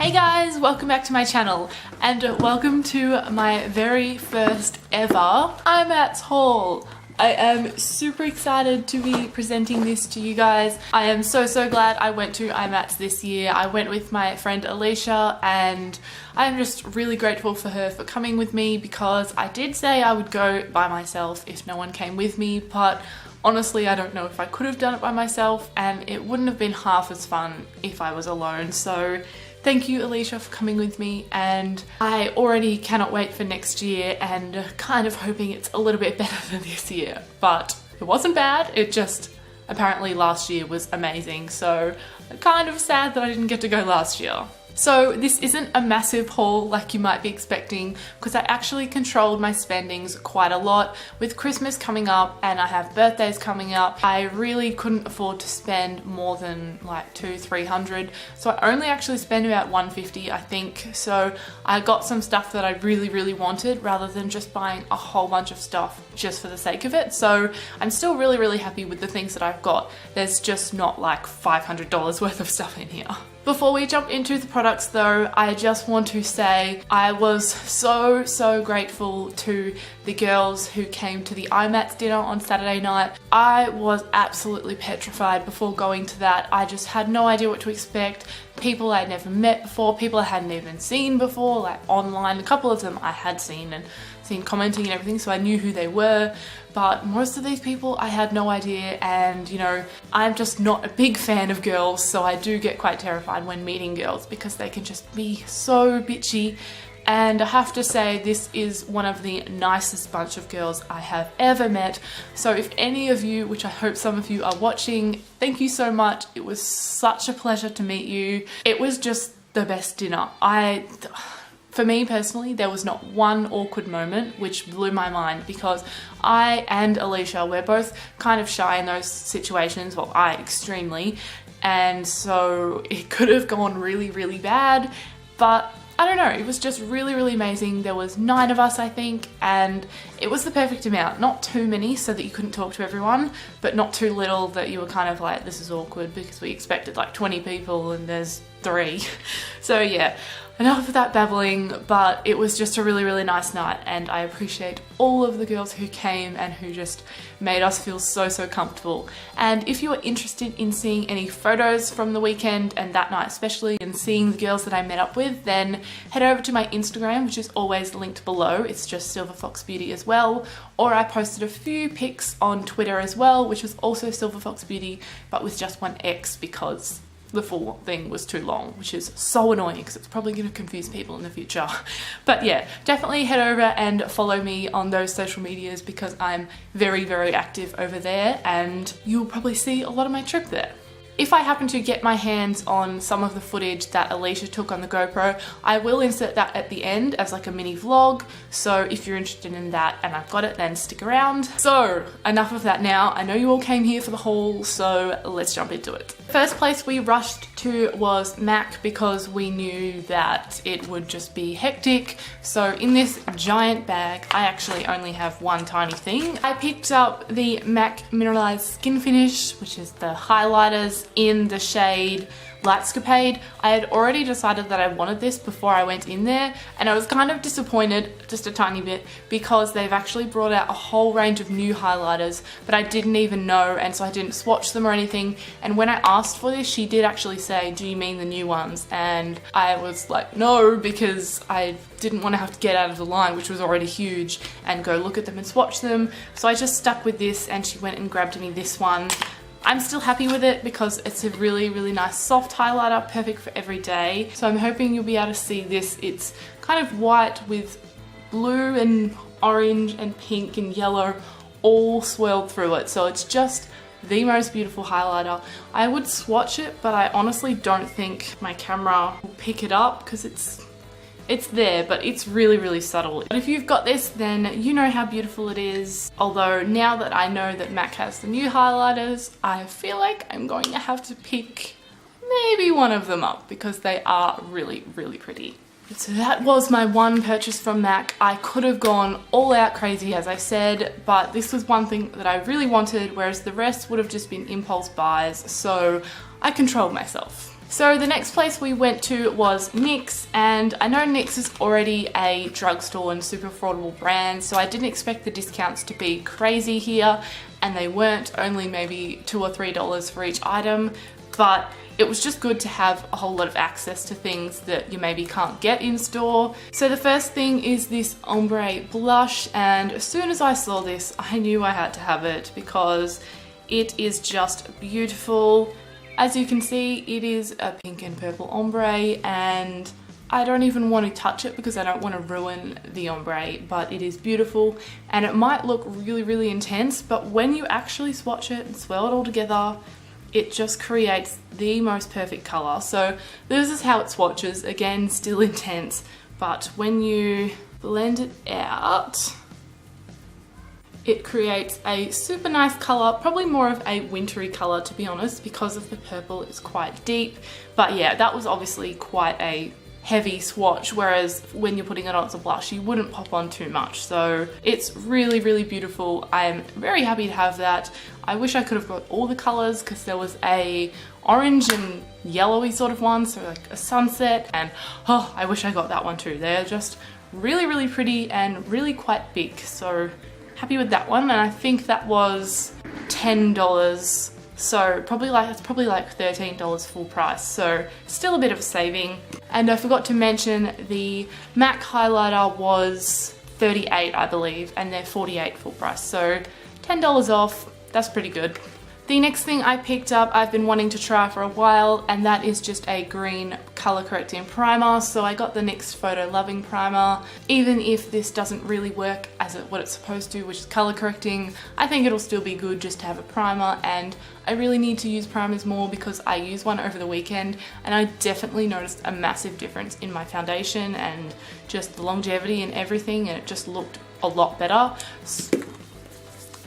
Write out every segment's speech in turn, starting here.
Hey guys, welcome back to my channel and welcome to my very first ever IMATS haul. I am super excited to be presenting this to you guys. I am so glad I went to IMATS this year. I went with my friend Alicia and I am just really grateful for her for coming with me because I did say I would go by myself if no one came with me, but honestly I don't know if I could have done it by myself and it wouldn't have been half as fun if I was alone. So thank you, Alicia, for coming with me, and I already cannot wait for next year and kind of hoping it's a little bit better than this year. But it wasn't bad, it just apparently last year was amazing, so I'm kind of sad that I didn't get to go last year. So this isn't a massive haul like you might be expecting because I actually controlled my spendings quite a lot. With Christmas coming up and I have birthdays coming up, I really couldn't afford to spend more than like $200-300, so I only actually spent about $150 I think. So I got some stuff that I really wanted rather than just buying a whole bunch of stuff just for the sake of it. So I'm still really happy with the things that I've got. There's just not like $500 worth of stuff in here. Before we jump into the products though, I just want to say I was so grateful to the girls who came to the IMATS dinner on Saturday night. I was absolutely petrified before going to that. I just had no idea what to expect. People I'd never met before, people I hadn't even seen before, like online. A couple of them I had seen and seen commenting and everything, so I knew who they were. But most of these people I had no idea, and you know, I'm just not a big fan of girls, so I do get quite terrified when meeting girls because they can just be so bitchy. And I have to say, this is one of the nicest bunch of girls I have ever met. So if any of you, which I hope some of you are watching, thank you so much. It was such a pleasure to meet you. It was just the best dinner. For me personally, there was not one awkward moment, which blew my mind because I and Alicia, we're both kind of shy in those situations. Well, I extremely. And so it could have gone really bad, but I don't know, it was just really amazing. There was 9 of us, I think, and it was the perfect amount. Not too many so that you couldn't talk to everyone, but not too little that you were kind of like, this is awkward, because we expected like 20 people and there's 3. So yeah, enough of that babbling, but it was just a really nice night, and I appreciate all of the girls who came and who just made us feel so comfortable. And if you are interested in seeing any photos from the weekend and that night especially, and seeing the girls that I met up with, then head over to my Instagram, which is always linked below. It's just Silverfoxxbeauty as well. Or I posted a few pics on Twitter as well, which was also Silverfoxxbeauty, but with just one X because the full thing was too long, which is so annoying because it's probably going to confuse people in the future. But yeah, definitely head over and follow me on those social medias because I'm very active over there, and you'll probably see a lot of my trip there. If I happen to get my hands on some of the footage that Alicia took on the GoPro, I will insert that at the end as like a mini vlog. So if you're interested in that and I've got it, then stick around. So enough of that now. I know you all came here for the haul, so let's jump into it. First place we rushed to was MAC because we knew that it would just be hectic. So in this giant bag, I actually only have one tiny thing. I picked up the MAC Mineralized Skin Finish, which is the highlighters in the shade Lightscapade. I had already decided that I wanted this before I went in there, and I was kind of disappointed just a tiny bit because they've actually brought out a whole range of new highlighters, but I didn't even know, and so I didn't swatch them or anything. And when I asked for this, she did actually say, do you mean the new ones? And I was like, no, because I didn't want to have to get out of the line, which was already huge, and go look at them and swatch them. So I just stuck with this, and she went and grabbed me this one. I'm still happy with it because it's a really nice soft highlighter, perfect for every day. So I'm hoping you'll be able to see this. It's kind of white with blue and orange and pink and yellow all swirled through it. So it's just the most beautiful highlighter. I would swatch it, but I honestly don't think my camera will pick it up because it's there, but it's really subtle. But if you've got this, then you know how beautiful it is. Although now that I know that MAC has the new highlighters, I feel like I'm going to have to pick maybe one of them up because they are really pretty. So that was my one purchase from MAC. I could have gone all out crazy, as I said, but this was one thing that I really wanted, whereas the rest would have just been impulse buys, so I controlled myself. So the next place we went to was NYX, and I know NYX is already a drugstore and super affordable brand, so I didn't expect the discounts to be crazy here, and they weren't, only maybe $2 or $3 for each item, but it was just good to have a whole lot of access to things that you maybe can't get in store. So the first thing is this ombre blush, and as soon as I saw this, I knew I had to have it because it is just beautiful. As you can see, it is a pink and purple ombre, and I don't even want to touch it because I don't want to ruin the ombre, but it is beautiful, and it might look really, really intense, but when you actually swatch it and swirl it all together, it just creates the most perfect color. So this is how it swatches. Again, still intense, but when you blend it out, it creates a super nice color, probably more of a wintry color to be honest, because of the purple is quite deep. But yeah, that was obviously quite a heavy swatch, whereas when you're putting it on as a blush, you wouldn't pop on too much. So it's really, really beautiful. I'm very happy to have that. I wish I could have got all the colors because there was a orange and yellowy sort of one, so like a sunset, and oh, I wish I got that one too. They're just really, really pretty and really quite big. So happy with that one, and I think that was $10. So it's probably like $13 full price, so still a bit of a saving. And I forgot to mention the MAC highlighter was $38, I believe, and they're $48 full price, so $10 off. That's pretty good. The next thing I picked up, I've been wanting to try for a while, and that is just a green color correcting primer. So I got the NYX Photo Loving primer. Even if this doesn't really work as what it's supposed to, which is color correcting, I think it'll still be good just to have a primer, and I really need to use primers more because I used one over the weekend and I definitely noticed a massive difference in my foundation and just the longevity and everything, and it just looked a lot better.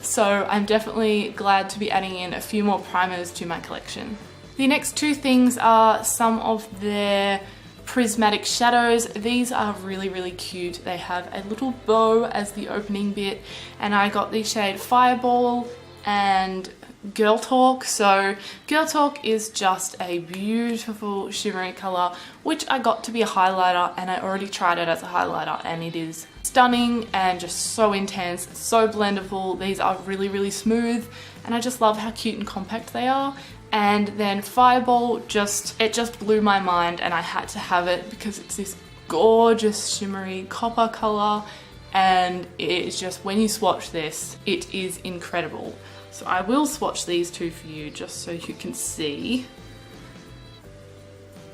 So I'm definitely glad to be adding in a few more primers to my collection. The next two things are some of their prismatic shadows. These are really, really cute. They have a little bow as the opening bit, and I got the shade Fireball and Girl Talk. So Girl Talk is just a beautiful shimmery color, which I got to be a highlighter, and I already tried it as a highlighter, and it is stunning and just so intense, so blendable. These are really, really smooth, and I just love how cute and compact they are. And then Fireball, it just blew my mind, and I had to have it because it's this gorgeous shimmery copper color, and it's just, when you swatch this, it is incredible. So I will swatch these two for you just so you can see.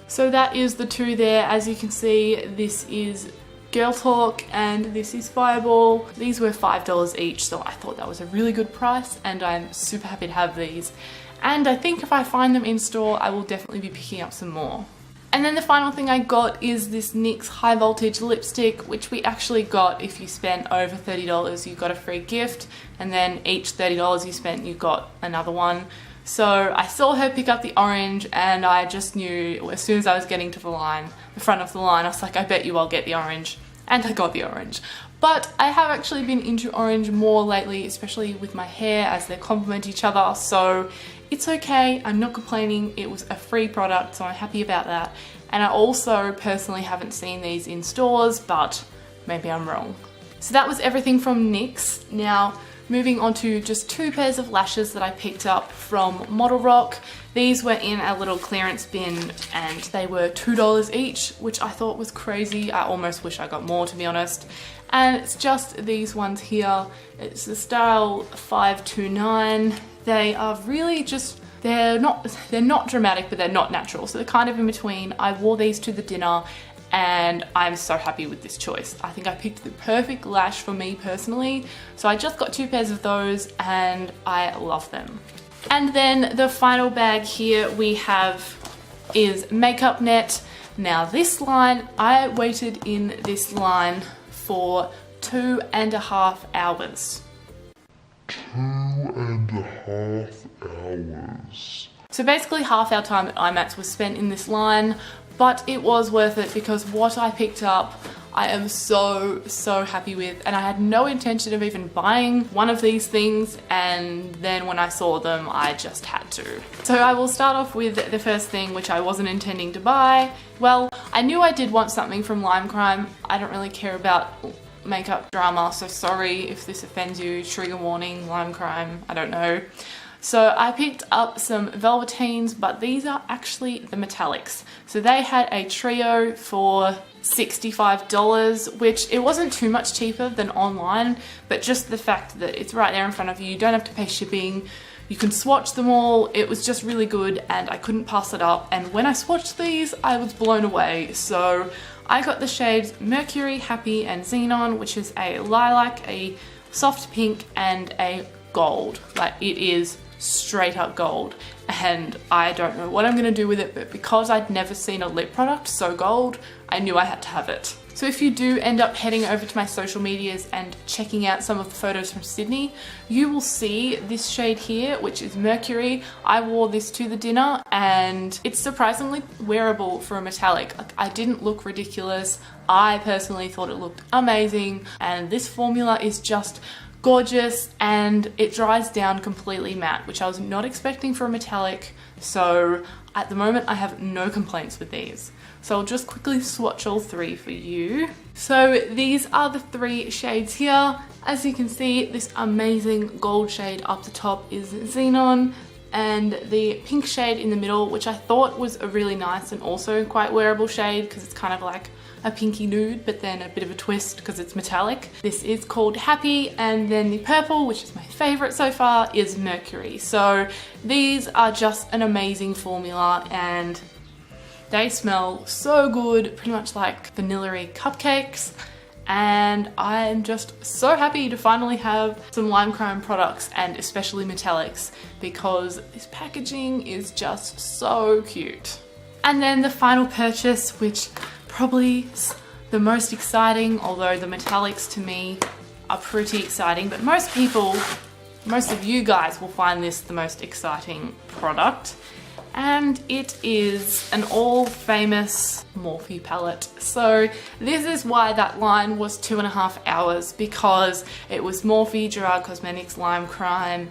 So that is the two there. As you can see, this is Girl Talk and this is Fireball. These were $5 each, so I thought that was a really good price, and I'm super happy to have these. And I think if I find them in store, I will definitely be picking up some more. And then the final thing I got is this NYX High Voltage lipstick, which we actually got if you spent over $30, you got a free gift, and then each $30 you spent, you got another one. So I saw her pick up the orange, and I just knew as soon as I was getting to the front of the line, I was like, I bet you I'll get the orange. And I got the orange. But I have actually been into orange more lately, especially with my hair, as they complement each other, so it's okay, I'm not complaining. It was a free product, so I'm happy about that. And I also personally haven't seen these in stores, but maybe I'm wrong. So that was everything from NYX. Now, moving on to just two pairs of lashes that I picked up from Model Rock. These were in a little clearance bin, and they were $2 each, which I thought was crazy. I almost wish I got more, to be honest. And it's just these ones here. It's the style 529. They are really just, they're not dramatic, but they're not natural. So they're kind of in between. I wore these to the dinner, and I'm so happy with this choice. I think I picked the perfect lash for me personally. So I just got two pairs of those, and I love them. And then the final bag here we have is Makeup Net. Now this line, I waited in this line for 2.5 hours. 2.5 hours. So basically half our time at IMATS was spent in this line, but it was worth it because what I picked up, I am so happy with, and I had no intention of even buying one of these things, and then when I saw them I just had to. So I will start off with the first thing, which I wasn't intending to buy. Well, I knew I did want something from Lime Crime. I don't really care about makeup drama, so sorry if this offends you. Trigger warning, Lime Crime, I don't know. So I picked up some velveteens, but these are actually the metallics. So they had a trio for $65, which it wasn't too much cheaper than online, but just the fact that it's right there in front of you, you don't have to pay shipping, you can swatch them all. It was just really good and I couldn't pass it up. And when I swatched these, I was blown away. So I got the shades Mercury, Happy and Xenon, which is a lilac, a soft pink and a gold. Like, it is straight up gold, and I don't know what I'm gonna do with it, but because I'd never seen a lip product so gold, I knew I had to have it. So if you do end up heading over to my social medias and checking out some of the photos from Sydney, you will see this shade here, which is Mercury. I wore this to the dinner and it's surprisingly wearable for a metallic. Like, I didn't look ridiculous. I personally thought it looked amazing, and this formula is just gorgeous, and it dries down completely matte, which I was not expecting for a metallic. So at the moment I have no complaints with these. So I'll just quickly swatch all three for you. So these are the three shades here. As you can see, this amazing gold shade up the top is Xenon, and the pink shade in the middle, which I thought was a really nice and also quite wearable shade because it's kind of like a pinky nude, but then a bit of a twist because it's metallic. This is called Happy, and then the purple, which is my favorite so far, is Mercury. So these are just an amazing formula and they smell so good, pretty much like vanilla-y cupcakes. And I'm just so happy to finally have some Lime Crime products, and especially metallics, because this packaging is just so cute. And then the final purchase, which probably is the most exciting, although the metallics to me are pretty exciting, but most of you guys will find this the most exciting product. And it is an all famous Morphe palette. So this is why that line was 2.5 hours, because it was Morphe, Gerard Cosmetics, Lime Crime,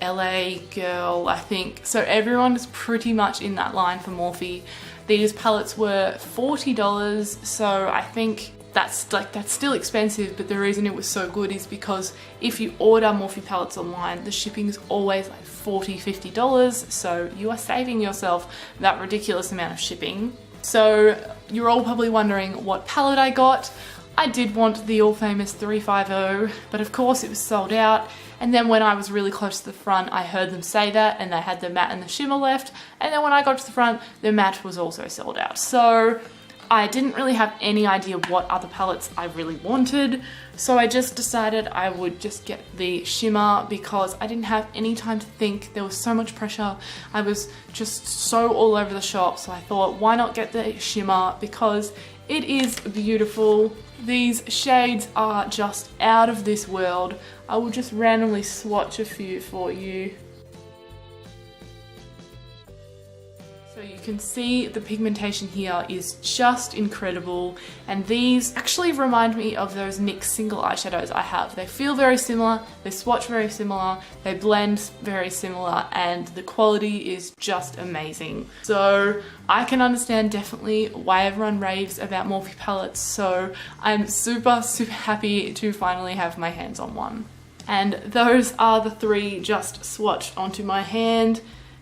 LA Girl, I think. So everyone is pretty much in that line for Morphe. These palettes were $40, so I think that's still expensive, but the reason it was so good is because if you order Morphe palettes online, the shipping is always like $40, $50, so you are saving yourself that ridiculous amount of shipping. So you're all probably wondering what palette I got. I did want the all famous 350, but of course it was sold out. And then when I was really close to the front, I heard them say that, and they had the matte and the shimmer left. And then when I got to the front, the matte was also sold out. So I didn't really have any idea what other palettes I really wanted. So I just decided I would just get the shimmer because I didn't have any time to think. There was so much pressure. I was just so all over the shop. So I thought, why not get the shimmer, because it is beautiful. These shades are just out of this world. I will just randomly swatch a few for you. So you can see the pigmentation here is just incredible, and these actually remind me of those NYX single eyeshadows I have. They feel very similar, they swatch very similar, they blend very similar, and the quality is just amazing. So I can understand definitely why everyone raves about Morphe palettes, so I'm super happy to finally have my hands on one. And those are the three just swatched onto my hand.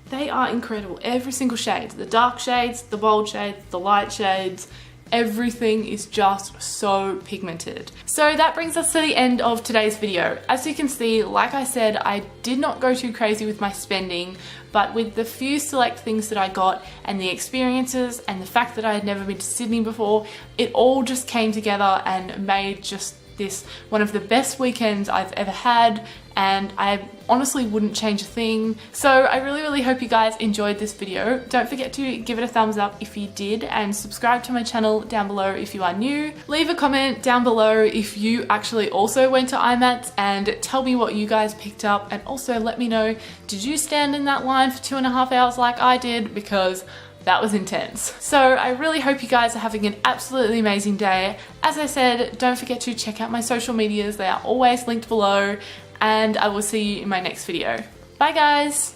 They are incredible, every single shade. The dark shades, the bold shades, the light shades, everything is just so pigmented. So that brings us to the end of today's video. As you can see, like I said, I did not go too crazy with my spending, but with the few select things that I got and the experiences and the fact that I had never been to Sydney before, it all just came together and made just this one of the best weekends I've ever had, and I honestly wouldn't change a thing. So I really hope you guys enjoyed this video. Don't forget to give it a thumbs up if you did, and subscribe to my channel down below if you are new. Leave a comment down below if you actually also went to IMATS, and tell me what you guys picked up, and also let me know, did you stand in that line for 2.5 hours like I did? Because That was intense. So I really hope you guys are having an absolutely amazing day. As I said, don't forget to check out my social medias. They are always linked below, and I will see you in my next video. Bye guys!